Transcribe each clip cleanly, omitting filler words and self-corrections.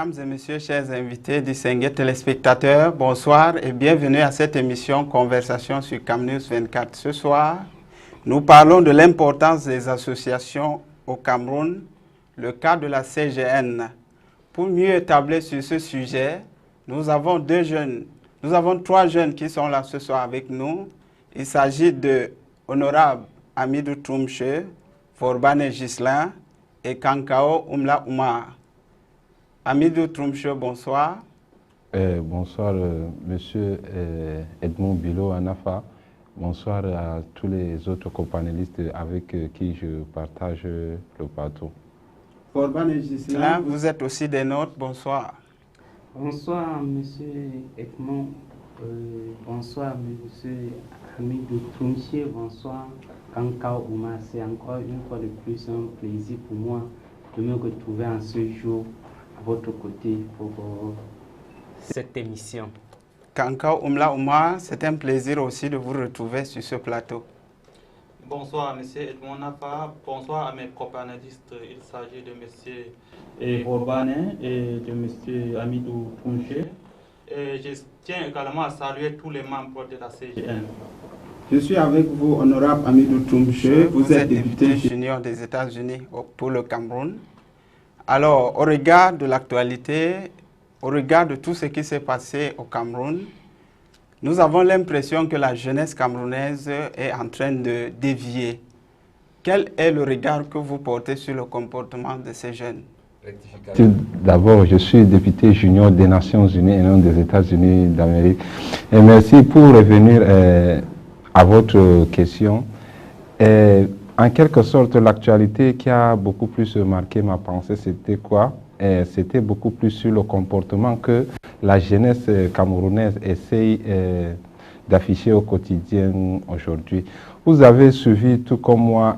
Mesdames et messieurs, chers invités, distingués téléspectateurs, bonsoir et bienvenue à cette émission Conversation sur CamNews 24. Ce soir, nous parlons de l'importance des associations au Cameroun, le cas de la CGN. Pour mieux établir sur ce sujet, nous avons trois jeunes qui sont là ce soir avec nous. Il s'agit de Honorable Amidou Troumche, Forbane Gislain et Kankao Oumla Oumar. Amidou Troumche, bonsoir. Bonsoir, monsieur Edmond Bilo Anafa. Bonsoir à tous les autres copanélistes avec qui je partage le plateau. Forbane Gislain, vous êtes aussi des nôtres. Bonsoir. Bonsoir, monsieur Edmond. Bonsoir, monsieur Amidou Troumche. Bonsoir, Kankao Oumar. C'est encore une fois de plus un plaisir pour moi de me retrouver en ce jour à votre côté pour cette émission. Kankao Oumla Oumar, c'est un plaisir aussi de vous retrouver sur ce plateau. Bonsoir, monsieur Edmond Nafa. Bonsoir à mes copanélistes. Il s'agit de monsieur Forbane et de monsieur Amidou Troumche. Et je tiens également à saluer tous les membres de la CGN. Je suis avec vous, honorable Amidou Troumche. Vous êtes député junior des États-Unis pour le Cameroun. Alors, au regard de l'actualité, au regard de tout ce qui s'est passé au Cameroun, nous avons l'impression que la jeunesse camerounaise est en train de dévier. Quel est le regard que vous portez sur le comportement de ces jeunes? D'abord, je suis député junior des Nations Unies et non des États-Unis d'Amérique. Et merci pour revenir à votre question. En quelque sorte, l'actualité qui a beaucoup plus marqué ma pensée, c'était quoi? C'était beaucoup plus sur le comportement que la jeunesse camerounaise essaye d'afficher au quotidien aujourd'hui. Vous avez suivi, tout comme moi,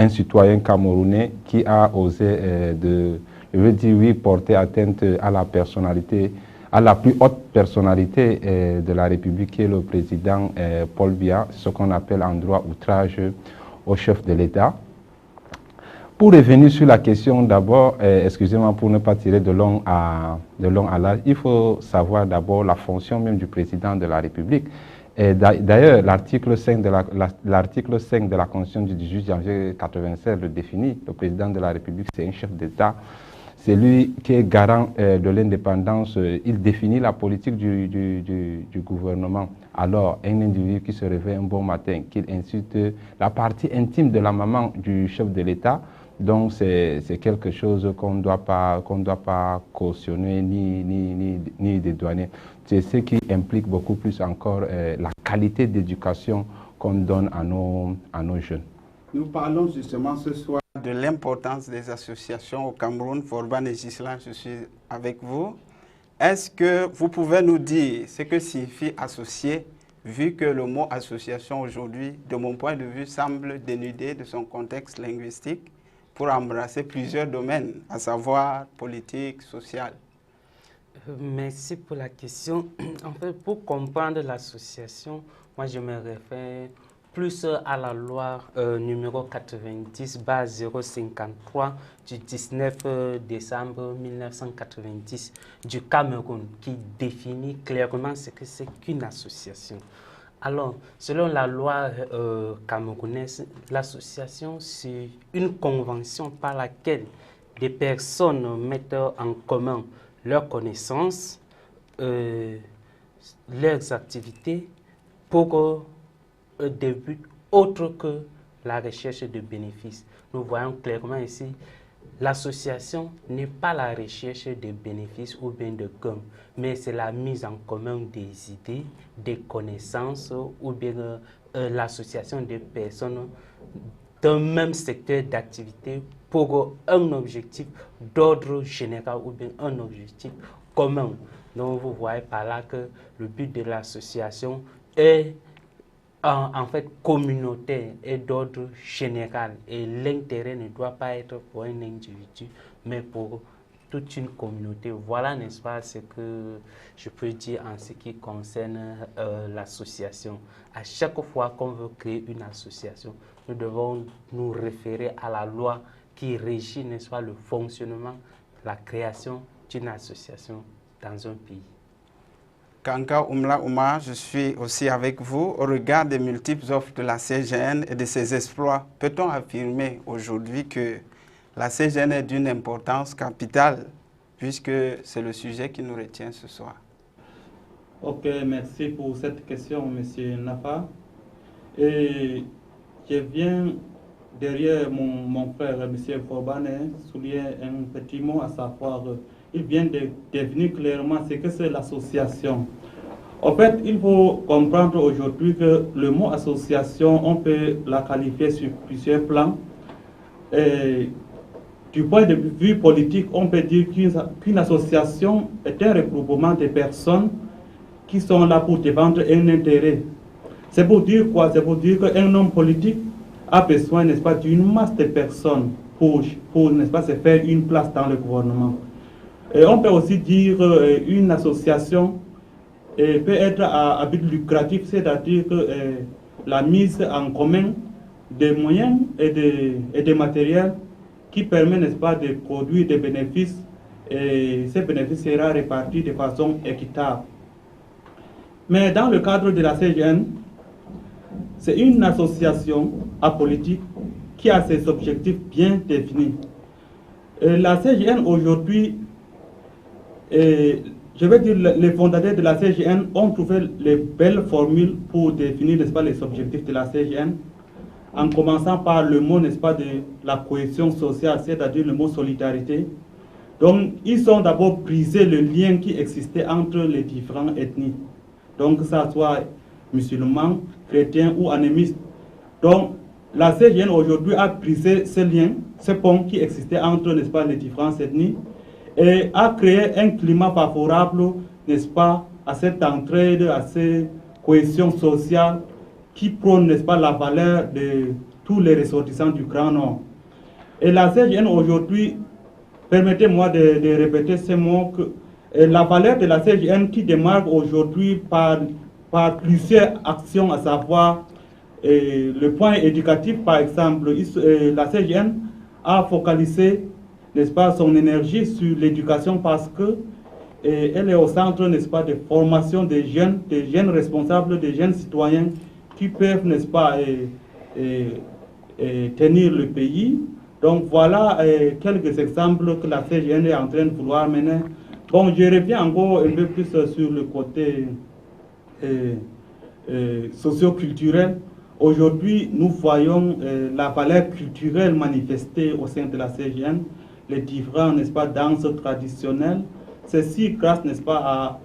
un citoyen camerounais qui a osé, je veux dire oui, porter atteinte à la personnalité, à la plus haute personnalité de la République, qui est le président Paul Biya, ce qu'on appelle en droit outrage au chef de l'État. Pour revenir sur la question d'abord, excusez-moi pour ne pas tirer de long à large, il faut savoir d'abord la fonction même du président de la République. D'ailleurs, l'article 5 de la Constitution du 18 janvier 1996 le définit. Le président de la République, c'est un chef d'État. C'est lui qui est garant de l'indépendance. Il définit la politique du gouvernement. Alors, un individu qui se réveille un bon matin, qu'il insulte la partie intime de la maman du chef de l'État, donc c'est quelque chose qu'on ne doit pas cautionner ni dédouaner. C'est ce qui implique beaucoup plus encore la qualité d'éducation qu'on donne à nos jeunes. Nous parlons justement ce soir de l'importance des associations au Cameroun. Forbane et Gislain, je suis avec vous. Est-ce que vous pouvez nous dire ce que signifie associer, vu que le mot association aujourd'hui, de mon point de vue, semble dénudé de son contexte linguistique pour embrasser plusieurs domaines, à savoir politique, social? Merci pour la question. En fait, pour comprendre l'association, moi je me réfère plus à la loi numéro 90/053 du 19 décembre 1990 du Cameroun, qui définit clairement ce que c'est qu'une association. Alors, selon la loi camerounaise, l'association, c'est une convention par laquelle des personnes mettent en commun leurs connaissances, leurs activités pour des buts autres que la recherche de bénéfices. Nous voyons clairement ici, l'association n'est pas la recherche de bénéfices ou bien de gains, mais c'est la mise en commun des idées, des connaissances ou bien l'association des personnes d'un même secteur d'activité pour un objectif d'ordre général ou bien un objectif commun. Donc vous voyez par là que le but de l'association est en fait communautaire et d'ordre général, et l'intérêt ne doit pas être pour un individu mais pour toute une communauté. Voilà, n'est-ce pas, ce que je peux dire en ce qui concerne l'association. À chaque fois qu'on veut créer une association, nous devons nous référer à la loi qui régit, n'est-ce pas, le fonctionnement la création d'une association dans un pays. Kanka Oumla Ouma, je suis aussi avec vous. Au regard des multiples offres de la CGN et de ses exploits, peut-on affirmer aujourd'hui que la CGN est d'une importance capitale, puisque c'est le sujet qui nous retient ce soir? Ok, merci pour cette question, M. Nafa. Et je viens derrière mon frère, M. Forbane, souligner un petit mot, à savoir, il vient de définir clairement ce que c'est l'association. En fait, il faut comprendre aujourd'hui que le mot association, on peut la qualifier sur plusieurs plans. Et du point de vue politique, on peut dire qu'une association est un regroupement de personnes qui sont là pour défendre un intérêt. C'est pour dire quoi? C'est pour dire qu'un homme politique a besoin, n'est-ce pas, d'une masse de personnes pour n'est-ce pas, se faire une place dans le gouvernement. Et on peut aussi dire une association peut être à but lucratif, c'est-à-dire que la mise en commun des moyens et des matériels qui permet, n'est-ce pas, de produire des bénéfices, et ces bénéfices seront répartis de façon équitable. Mais dans le cadre de la CGN, c'est une association apolitique qui a ses objectifs bien définis. La CGN aujourd'hui, je veux dire, les fondateurs de la CGN ont trouvé les belles formules pour définir, n'est-ce pas, les objectifs de la CGN, en commençant par le mot, n'est-ce pas, de la cohésion sociale, c'est-à-dire le mot solidarité. Donc, ils ont d'abord brisé le lien qui existait entre les différentes ethnies. Donc, que ça soit musulmans, chrétiens ou animistes. Donc, la CGN aujourd'hui a brisé ce lien, ce pont qui existait entre, n'est-ce pas, les différentes ethnies, et a créé un climat favorable, n'est-ce pas, à cette entraide, à cette cohésion sociale qui prône, n'est-ce pas, la valeur de tous les ressortissants du Grand Nord. Et la CGN aujourd'hui, permettez-moi de répéter ces mots, que la valeur de la CGN qui démarre aujourd'hui par plusieurs actions, à savoir le point éducatif, par exemple, la CGN a focalisé, n'est-ce pas, son énergie sur l'éducation parce que elle est au centre, n'est-ce pas, de formation des jeunes responsables, des jeunes citoyens qui peuvent, n'est-ce pas, tenir le pays. Donc voilà quelques exemples que la CGN est en train de vouloir mener. Bon, je reviens encore un peu plus sur le côté socio-culturel. Aujourd'hui, nous voyons la valeur culturelle manifestée au sein de la CGN, les différents, n'est-ce pas, danses traditionnelles. Ceci grâce, n'est-ce pas,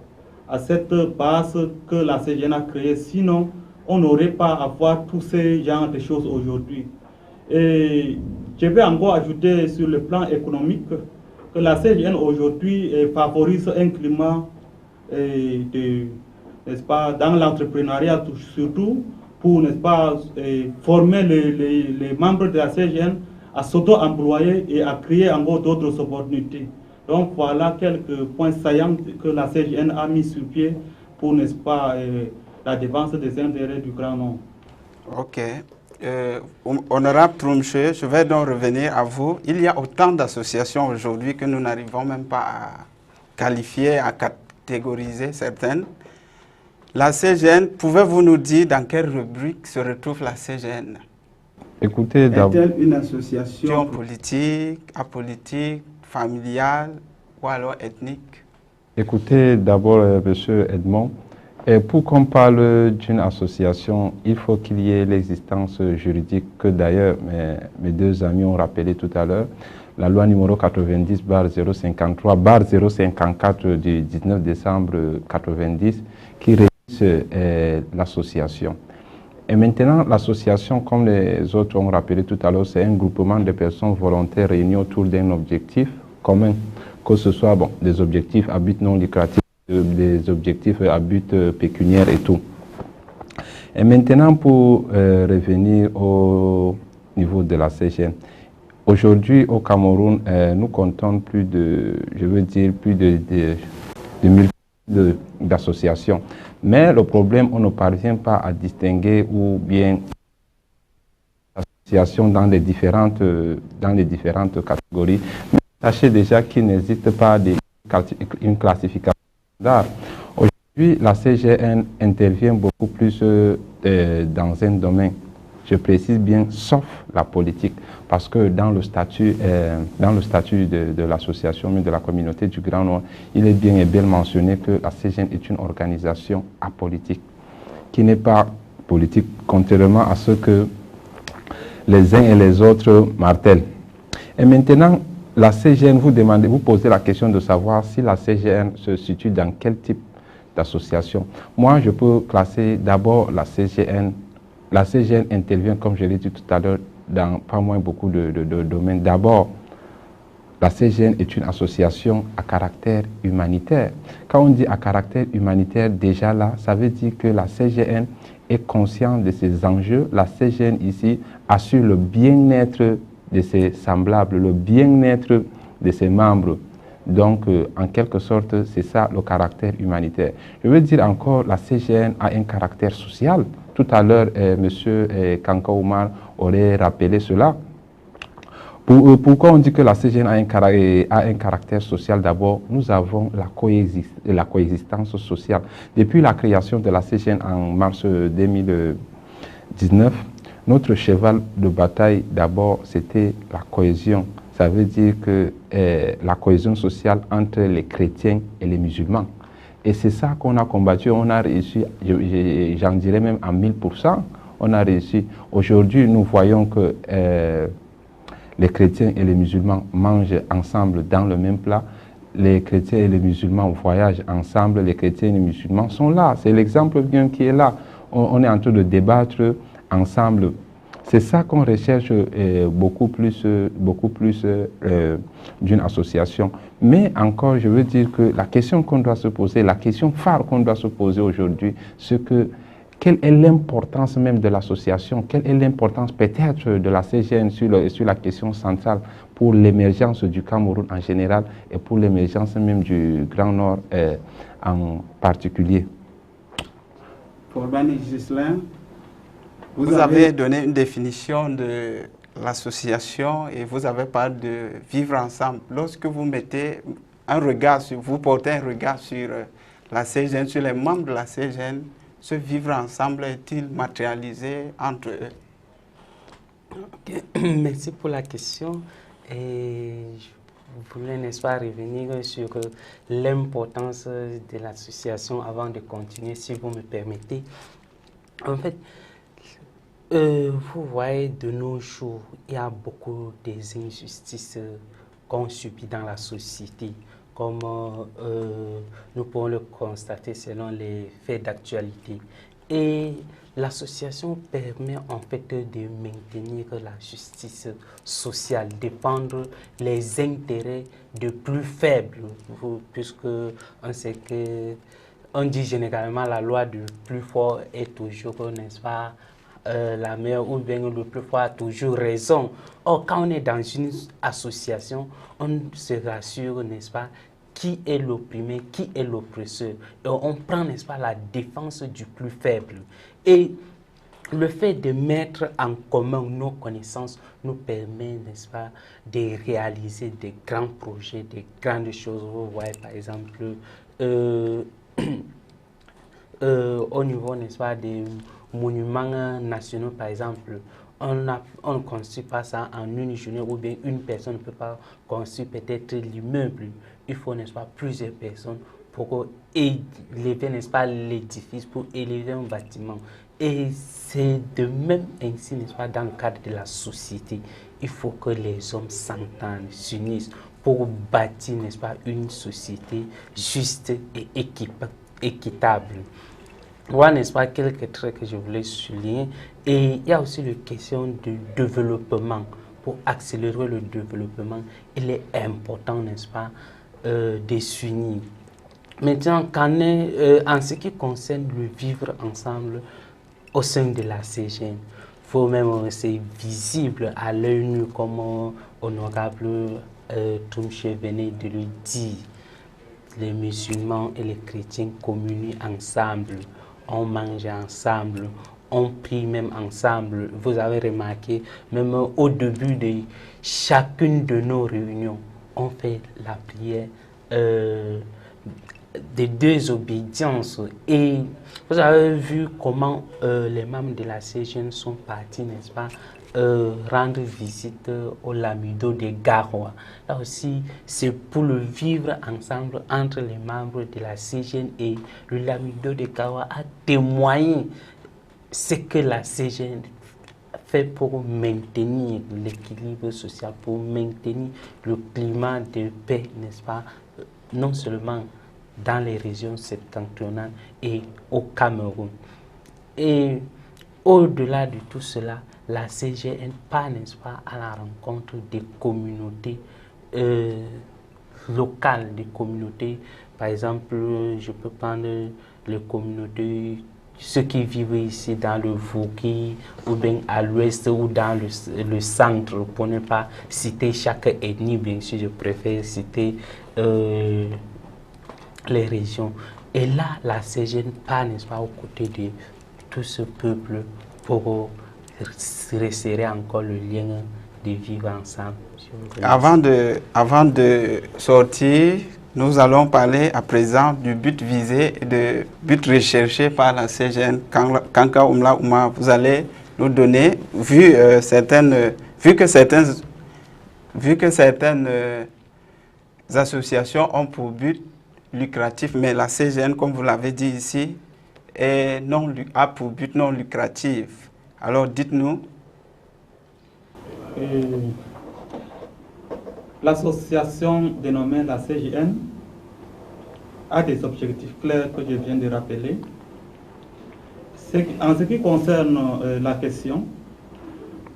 à cette base que la CGN a créée. Sinon, on n'aurait pas à voir tous ces genres de choses aujourd'hui. Et je vais encore ajouter sur le plan économique que la CGN aujourd'hui favorise un climat n'est-ce pas, dans l'entrepreneuriat surtout, pour, n'est-ce pas, former les membres de la CGN à s'auto-employer et à créer encore d'autres opportunités. Donc voilà quelques points saillants que la CGN a mis sur pied pour, n'est-ce pas, la défense des intérêts du Grand Nord. Ok. Honorable Troumche, je vais donc revenir à vous. Il y a autant d'associations aujourd'hui que nous n'arrivons même pas à qualifier, à catégoriser certaines. La CGN, pouvez-vous nous dire dans quelle rubrique se retrouve la CGN? Écoutez, est-elle une association politique, apolitique, familiale ou alors ethnique? Écoutez d'abord, M. Edmond, pour qu'on parle d'une association, il faut qu'il y ait l'existence juridique que d'ailleurs mes deux amis ont rappelé tout à l'heure, la loi numéro 90/053/054 du 19 décembre 90 qui régit l'association. Et maintenant, l'association, comme les autres ont rappelé tout à l'heure, c'est un groupement de personnes volontaires réunies autour d'un objectif commun, que ce soit des objectifs à but non lucratif, des objectifs à but pécuniaire et tout. Et maintenant, pour revenir au niveau de la CGN, aujourd'hui au Cameroun, nous comptons plus de 1000 d'associations. Mais le problème, on ne parvient pas à distinguer ou bien associations dans les différentes catégories. sachez déjà qu'il n'existe pas une classification d'art. Aujourd'hui, la CGN intervient beaucoup plus dans un domaine, je précise bien, sauf la politique, parce que dans le statut de l'association, de la communauté du Grand Nord, il est bien et bien mentionné que la CGN est une organisation apolitique, qui n'est pas politique, contrairement à ce que les uns et les autres martèlent. Et maintenant, la CGN, vous posez la question de savoir si la CGN se situe dans quel type d'association. Moi, je peux classer d'abord la CGN. La CGN intervient, comme je l'ai dit tout à l'heure, dans pas moins beaucoup de domaines. D'abord, la CGN est une association à caractère humanitaire. Quand on dit à caractère humanitaire, déjà là, ça veut dire que la CGN est consciente de ces enjeux. La CGN ici assure le bien-être de ses semblables, le bien-être de ses membres. Donc, en quelque sorte, c'est ça le caractère humanitaire. Je veux dire encore, la CGN a un caractère social. Tout à l'heure, M. Kanka Oumar aurait rappelé cela. Pourquoi on dit que la CGN a un caractère social? D'abord, nous avons la coexistence sociale. Depuis la création de la CGN en mars 2019, notre cheval de bataille, d'abord, c'était la cohésion. Ça veut dire que la cohésion sociale entre les chrétiens et les musulmans. Et c'est ça qu'on a combattu, on a réussi, j'en dirais même à 1000%, on a réussi. Aujourd'hui, nous voyons que les chrétiens et les musulmans mangent ensemble dans le même plat. Les chrétiens et les musulmans voyagent ensemble, les chrétiens et les musulmans sont là. C'est l'exemple bien qui est là. On est en train de débattre ensemble. C'est ça qu'on recherche beaucoup plus d'une association. Mais encore, je veux dire que la question qu'on doit se poser, la question phare qu'on doit se poser aujourd'hui, c'est que quelle est l'importance même de l'association, quelle est l'importance peut-être de la CGN sur la question centrale pour l'émergence du Cameroun en général et pour l'émergence même du Grand Nord en particulier. Kourbani Ghislain, vous avez donné une définition de l'association et vous avez parlé de vivre ensemble. Lorsque vous mettez un regard vous portez un regard sur la CGN, sur les membres de la CGN, ce vivre ensemble est-il matérialisé entre eux? Okay. Merci pour la question. Et je voulais, n'est-ce pas, revenir sur l'importance de l'association avant de continuer, si vous me permettez. En fait, vous voyez, de nos jours, il y a beaucoup d'injustices qu'on subit dans la société, comme nous pouvons le constater selon les faits d'actualité. Et l'association permet en fait de maintenir la justice sociale, défendre les intérêts de plus faibles, puisque on sait que, on dit généralement la loi du plus fort est toujours, n'est-ce pas, la meilleure, ou bien le plus fort a toujours raison. Or, quand on est dans une association, on se rassure, n'est-ce pas, qui est l'opprimé, qui est l'oppresseur. Et on prend, n'est-ce pas, la défense du plus faible. Et le fait de mettre en commun nos connaissances nous permet, n'est-ce pas, de réaliser des grands projets, des grandes choses. Vous voyez, par exemple, au niveau, n'est-ce pas, des monuments nationaux, par exemple, on ne construit pas ça en une journée, ou bien une personne ne peut pas construire peut-être l'immeuble. Il faut, n'est-ce pas, plusieurs personnes pour élever, n'est-ce pas, l'édifice, pour élever un bâtiment. Et c'est de même ainsi, n'est-ce pas, dans le cadre de la société. Il faut que les hommes s'entendent, s'unissent pour bâtir, n'est-ce pas, une société juste et équitable. Voilà, n'est-ce pas, quelques traits que je voulais souligner. Et il y a aussi la question du développement. Pour accélérer le développement, il est important, n'est-ce pas, de s'unir. Maintenant, en ce qui concerne le vivre ensemble au sein de la CGN, il faut même, c'est visible à l'œil nu, comme honorable Toumche venait de le dire. Les musulmans et les chrétiens communient ensemble, on mange ensemble, on prie même ensemble. Vous avez remarqué, même au début de chacune de nos réunions, on fait la prière des deux obédiences. Et vous avez vu comment les membres de la CGN sont partis, n'est-ce pas, rendre visite au Lamido de Garoua. Là aussi, c'est pour le vivre ensemble entre les membres de la CGN et le Lamido de Garoua a témoigné ce que la CGN fait pour maintenir l'équilibre social, pour maintenir le climat de paix, n'est-ce pas, non seulement dans les régions septentrionales et au Cameroun. Et au-delà de tout cela, la CGN part, n'est-ce pas, à la rencontre des communautés locales, des communautés, par exemple, je peux prendre les communautés, ceux qui vivent ici dans le Vauqui, ou bien à l'ouest, ou dans le centre, pour ne pas citer chaque ethnie, bien sûr, je préfère citer les régions. Et là, la CGN part, n'est-ce pas, aux côtés de tout ce peuple pour resserrer encore le lien de vivre ensemble. Avant de sortir, nous allons parler à présent du but visé et du but recherché par la CGN. Kanka Oumla Ouma, vous allez nous donner, vu que certaines associations ont pour but lucratif, mais la CGN, comme vous l'avez dit ici, a pour but non lucratif. Alors dites-nous. L'association dénommée la CGN a des objectifs clairs que je viens de rappeler. En ce qui concerne la question,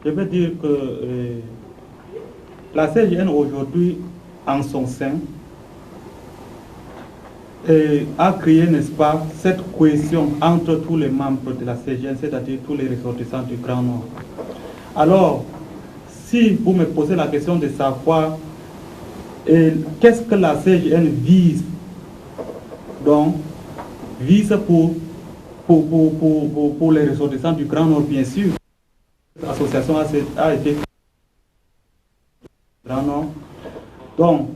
je veux dire que la CGN aujourd'hui, en son sein, a créé, n'est-ce pas, cette cohésion entre tous les membres de la CGN, c'est-à-dire tous les ressortissants du Grand Nord. Alors, si vous me posez la question de savoir qu'est-ce que la CGN vise, donc vise pour les ressortissants du Grand Nord, bien sûr, l'association a été Grand Nord. Donc,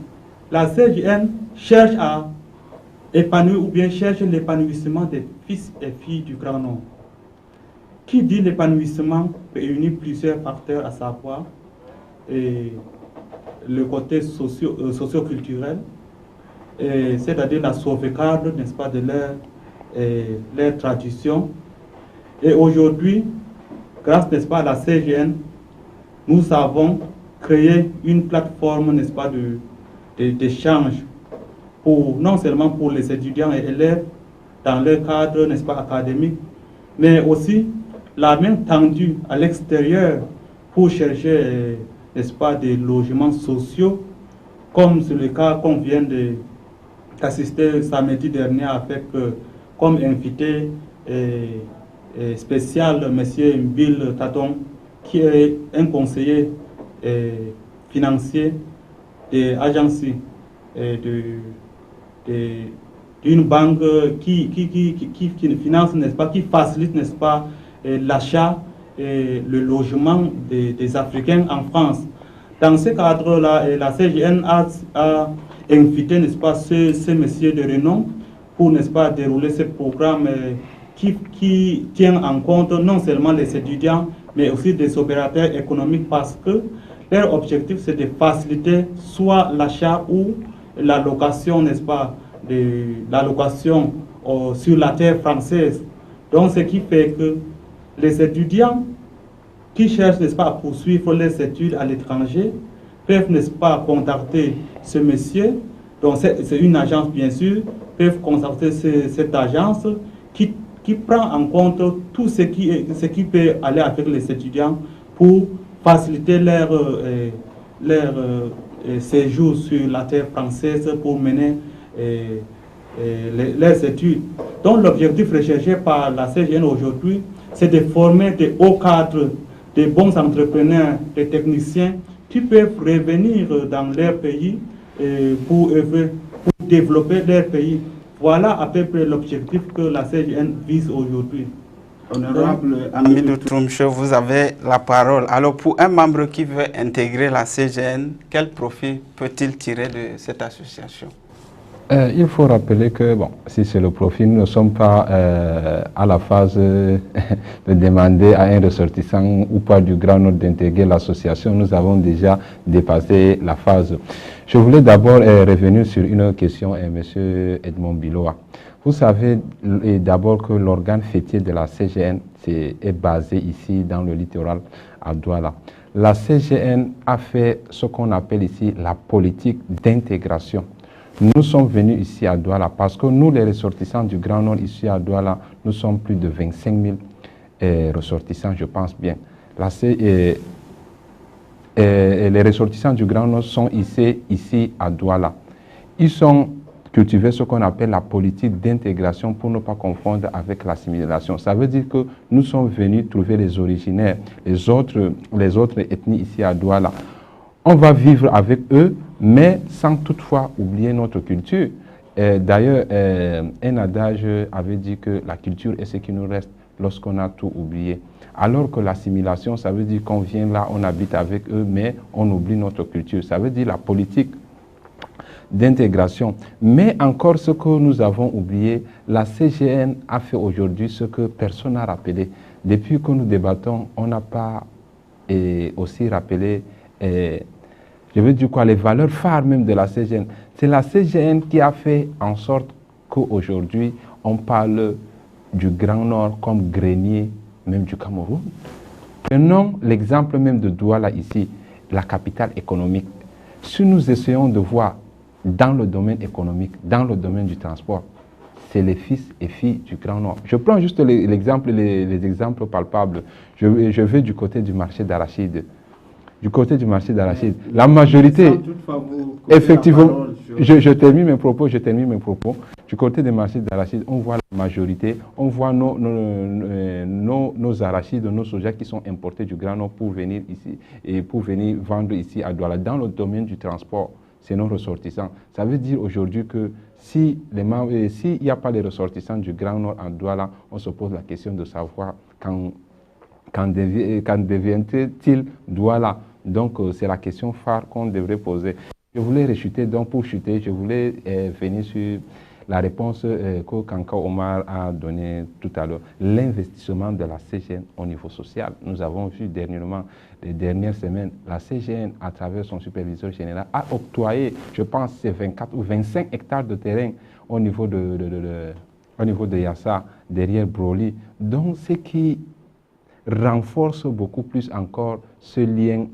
la CGN cherche à épanouir ou bien cherche l'épanouissement des fils et filles du Grand Nord. Qui dit l'épanouissement réunit plusieurs facteurs, à savoir le côté socio-culturel, c'est-à-dire la sauvegarde, n'est-ce pas, de leur tradition. Et aujourd'hui, grâce, n'est-ce pas, à la CGN, nous avons créé une plateforme, n'est-ce pas, d'échange non seulement pour les étudiants et élèves dans leur cadre, n'est-ce pas, académique, mais aussi la main tendue à l'extérieur pour chercher, n'est-ce pas, des logements sociaux, comme c'est le cas qu'on vient d'assister samedi dernier avec comme invité spécial M. Bill Taton, qui est un conseiller financier des agences d'une banque qui finance, n'est-ce pas, qui facilite, n'est-ce pas, l'achat et le logement des Africains en France. Dans ce cadre-là, la CGN a invité, n'est-ce pas, ces messieurs de renom pour, n'est-ce pas, dérouler ce programme qui tient en compte non seulement les étudiants, mais aussi des opérateurs économiques, parce que leur objectif, c'est de faciliter soit l'achat ou la location, n'est-ce pas, la location sur la terre française. Donc, ce qui fait que les étudiants qui cherchent, n'est-ce pas, à poursuivre leurs études à l'étranger peuvent, n'est-ce pas, contacter ce monsieur. Donc, c'est une agence, bien sûr, peuvent contacter cette agence qui prend en compte tout ce qui peut aller avec les étudiants pour faciliter leur séjour sur la terre française pour mener leurs études. Donc l'objectif recherché par la CGN aujourd'hui, c'est de former des hauts cadres, des bons entrepreneurs, des techniciens qui peuvent revenir dans leur pays pour développer leur pays. Voilà à peu près l'objectif que la CGN vise aujourd'hui. Honorable Amidou Troumche, vous avez la parole. Alors, pour un membre qui veut intégrer la CGN, quel profit peut-il tirer de cette association? Il faut rappeler que, bon, si c'est le profit, nous ne sommes pas à la phase de demander à un ressortissant ou pas du Grand Nord d'intégrer l'association. Nous avons déjà dépassé la phase. Je voulais d'abord revenir sur une question, M. Edmond Biloa. Vous savez d'abord que l'organe fêtier de la CGN est basé ici dans le littoral à Douala. La CGN a fait ce qu'on appelle ici la politique d'intégration. Nous sommes venus ici à Douala parce que nous, les ressortissants du Grand Nord ici à Douala, nous sommes plus de 25 000 ressortissants, je pense bien. Les ressortissants du Grand Nord sont ici à Douala. Ils sont cultivés ce qu'on appelle la politique d'intégration pour ne pas confondre avec l'assimilation. Ça veut dire que nous sommes venus trouver les originaires, les autres ethnies ici à Douala. On va vivre avec eux, mais sans toutefois oublier notre culture. D'ailleurs, un adage avait dit que la culture est ce qui nous reste lorsqu'on a tout oublié. Alors que l'assimilation, ça veut dire qu'on vient là, on habite avec eux, mais on oublie notre culture. Ça veut dire la politique d'intégration. Mais encore ce que nous avons oublié, la CGN a fait aujourd'hui ce que personne n'a rappelé. Depuis que nous débattons, on n'a pas aussi rappelé je veux dire quoi, les valeurs phares même de la CGN. C'est la CGN qui a fait en sorte qu'aujourd'hui, on parle du Grand Nord comme grenier même du Cameroun. Prenons l'exemple même de Douala ici, la capitale économique. Si nous essayons de voir dans le domaine économique, dans le domaine du transport, c'est les fils et filles du Grand Nord. Je prends juste l'exemple, les exemples palpables. Je vais du côté du marché d'arachide. Du côté du marché d'arachide, la majorité, effectivement, je termine mes propos. Du côté du marché d'arachide, on voit la majorité, on voit nos arachides, nos soja qui sont importés du Grand Nord pour venir ici et pour venir vendre ici à Douala. Dans le domaine du transport, c'est nos ressortissants. Ça veut dire aujourd'hui que s'il n'y a pas les ressortissants du Grand Nord à Douala, on se pose la question de savoir quand devient-il Douala? Donc, c'est la question phare qu'on devrait poser. Je voulais rechuter, donc pour chuter, je voulais venir sur la réponse que Kanka Omar a donnée tout à l'heure. L'investissement de la CGN au niveau social. Nous avons vu dernièrement, les dernières semaines, la CGN, à travers son superviseur général, a octroyé, je pense, c'est 24 ou 25 hectares de terrain au niveau de Yassa, derrière Broly. Donc, ce qui renforce beaucoup plus encore ce lien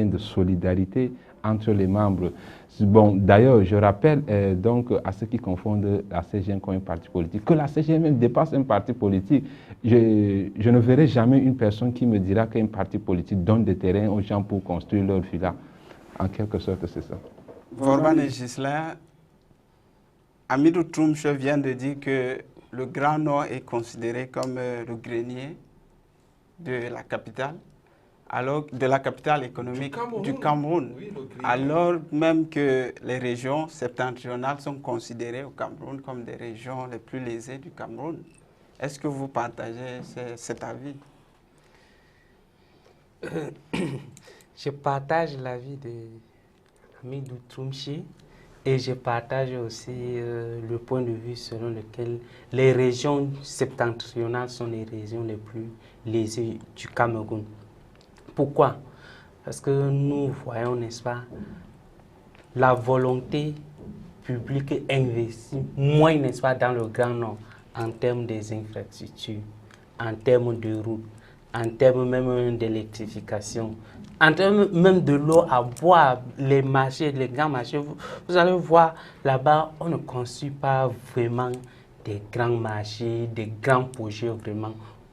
de solidarité entre les membres. Bon, d'ailleurs, je rappelle donc à ceux qui confondent la CGN comme un parti politique, que la CGN même dépasse un parti politique. Je ne verrai jamais une personne qui me dira qu'un parti politique donne des terrains aux gens pour construire leur villa. En quelque sorte, c'est ça. Vorban et Gislain, Amidou Troumche vient de dire que le Grand Nord est considéré comme le grenier de la capitale, alors de la capitale économique du Cameroun, oui, alors même que les régions septentrionales sont considérées au Cameroun comme des régions les plus lésées du Cameroun. Est-ce que vous partagez cet avis? Je partage l'avis de Amidou Troumche et je partage aussi le point de vue selon lequel les régions septentrionales sont les régions les plus lésées du Cameroun. Pourquoi? Parce que nous voyons, n'est-ce pas, la volonté publique investit moins, n'est-ce pas, dans le Grand Nord en termes des infrastructures, en termes de routes, en termes même d'électrification, en termes même de l'eau à boire, les marchés, les grands marchés. Vous allez voir là-bas, on ne construit pas vraiment des grands marchés, des grands projets vraiment.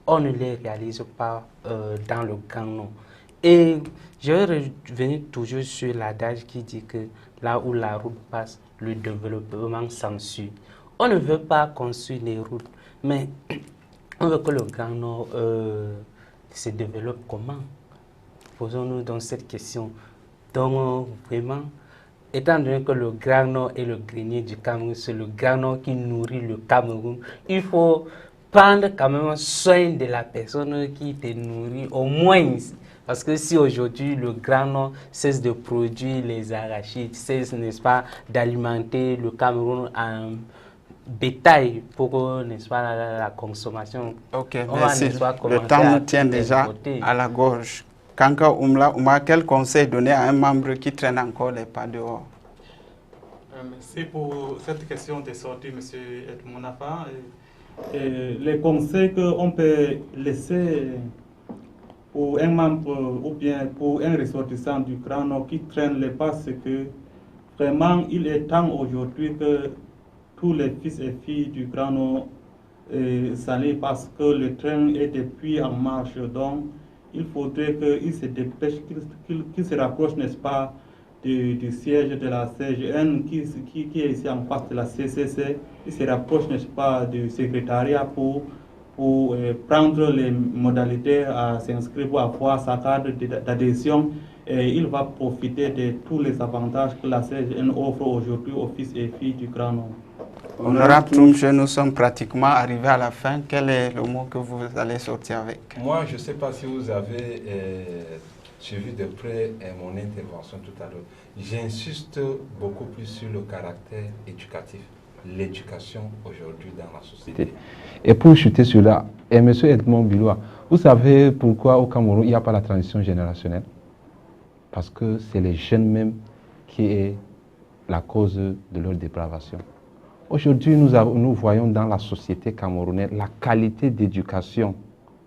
On ne les réalise pas dans le Grand Nord. Et je vais revenir toujours sur l'adage qui dit que là où la route passe, le développement s'ensuit. On ne veut pas construire des routes, mais on veut que le Grand Nord se développe comment? Posons-nous donc cette question. Donc vraiment, étant donné que le Grand Nord est le grenier du Cameroun, c'est le Grand Nord qui nourrit le Cameroun, il faut prendre quand même soin de la personne qui te nourrit, au moins. Parce que si aujourd'hui le Grand Nord cesse de produire les arachides, cesse, n'est-ce pas, d'alimenter le Cameroun en bétail pour, n'est-ce pas, la consommation. Ok, On merci. va, n'est-ce pas, Le commencer temps à nous tient déjà importer. à la gorge. Kanka Ouma, quel conseil donner à un membre qui traîne encore les pas dehors? Merci pour cette question de sortie, M. Edmond Nafa. Les conseils qu'on peut laisser pour un membre ou bien pour un ressortissant du Grand Nord qui traîne les pas, c'est que vraiment il est temps aujourd'hui que tous les fils et filles du Grand Nord s'allient parce que le train est depuis en marche. Donc il faudrait qu'ils se dépêchent, qu'ils se rapprochent, n'est-ce pas, du siège de la CGN qui est ici en face de la CCC. Ils se rapprochent, n'est-ce pas, du secrétariat pour prendre les modalités à s'inscrire pour avoir sa carte d'adhésion. Et il va profiter de tous les avantages que la CGN offre aujourd'hui aux fils et filles du Grand Nord. Honorable Troumche, nous sommes pratiquement arrivés à la fin. Quel est le mot que vous allez sortir avec? Moi, je ne sais pas si vous avez suivi de près mon intervention tout à l'heure. J'insiste beaucoup plus sur le caractère éducatif, l'éducation aujourd'hui dans la société. Et pour chuter sur là, M. Edmond Bilois, vous savez pourquoi au Cameroun il n'y a pas la transition générationnelle? Parce que c'est les jeunes même qui est la cause de leur dépravation. Aujourd'hui, nous voyons dans la société camerounaise la qualité d'éducation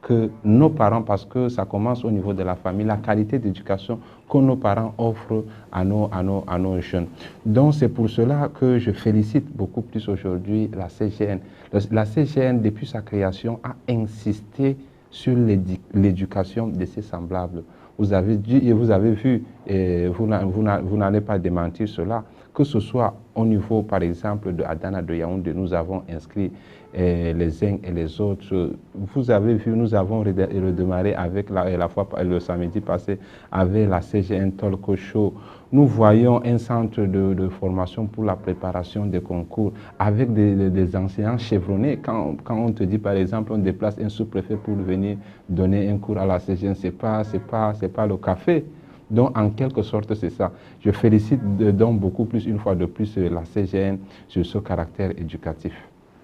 que nos parents, parce que ça commence au niveau de la famille, la qualité d'éducation que nos parents offrent à nos jeunes. Donc c'est pour cela que je félicite beaucoup plus aujourd'hui la CGN. La CGN, depuis sa création, a insisté sur l'éducation de ses semblables. Vous avez dit et vous avez vu, et vous n'allez pas démentir cela, que ce soit au niveau, par exemple, de Adana, de Yaoundé, nous avons inscrit les uns et les autres. Vous avez vu, nous avons redémarré avec la fois le samedi passé avec la CGN Talk Show. Nous voyons un centre de formation pour la préparation des concours avec des enseignants chevronnés. Quand on te dit, par exemple, on déplace un sous-préfet pour venir donner un cours à la CGN, c'est pas le café. Donc, en quelque sorte, c'est ça. Je félicite donc beaucoup plus, une fois de plus, la CGN sur ce caractère éducatif.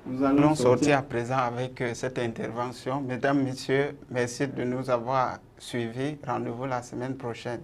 Nous allons sortir à présent avec cette intervention. Mesdames, Messieurs, merci de nous avoir suivis. Rendez-vous la semaine prochaine.